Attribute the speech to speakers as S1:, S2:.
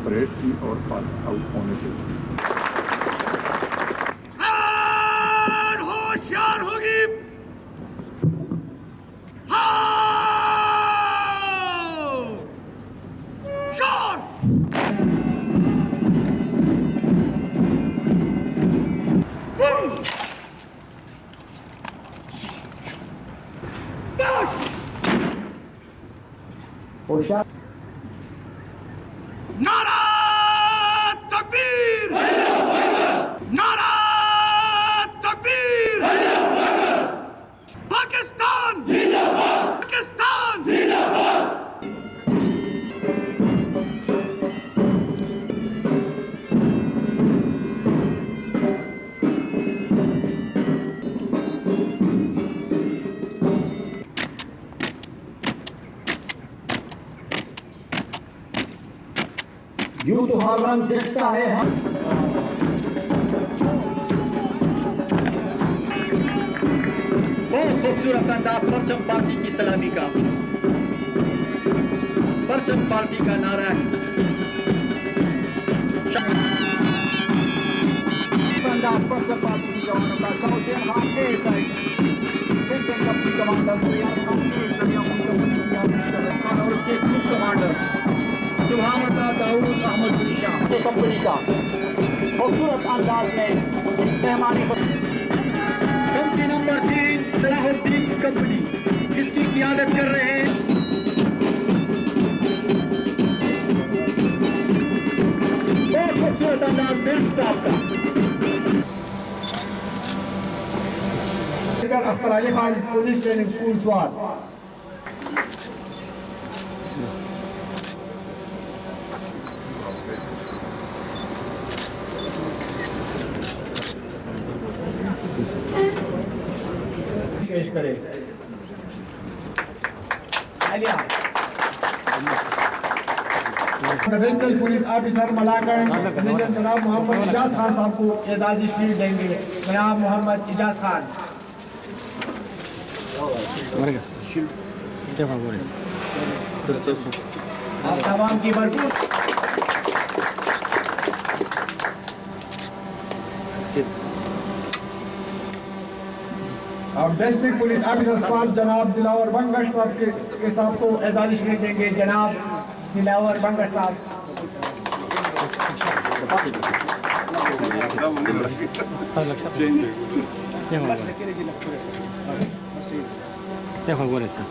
S1: Parade की और pass out होने के
S2: होशियार होगी।
S3: होशियार
S2: नारा तकबीर, नारा तकबीर, पाकिस्तान जिंदाबाद, पाकिस्तान जिंदाबाद।
S3: यूं तो हर रंग देखता है हम। बहुत खूबसूरत अंदाज परचम पार्टी की सलामी का। परचम पार्टी का नारा है। अंदाज परचम पार्टी की जवानों का सौसेन खान के साइड कंपनी कमांडर और उसके group commander Dawood Ahmad Shah company का खूबसूरत अंदाज में मेहमानी कंपनी नंबर 3 सलाहुद्दीन कंपनी जिसकी क़ियादत कर रहे हैं बहुत खूबसूरत अंदाज बिल स्टाफ का Akhtar Ali Khan police training school Swat. पेश करें डिविजनल पुलिस ऑफिसर मलाकन जनाब मोहम्मद इजाज खान साहब को एजाजी शील्ड देंगे। जनाब मोहम्मद इजाज खान। आप तमाम की भरपूर अब डिस्ट्रिक्ट पुलिस ऑफिसर पांच जनाब दिलावर बंगश साहब के साहब को एजाजी शील्ड देंगे। जनाब दिलावर बंगश साहब।
S4: क्या खबर है सर?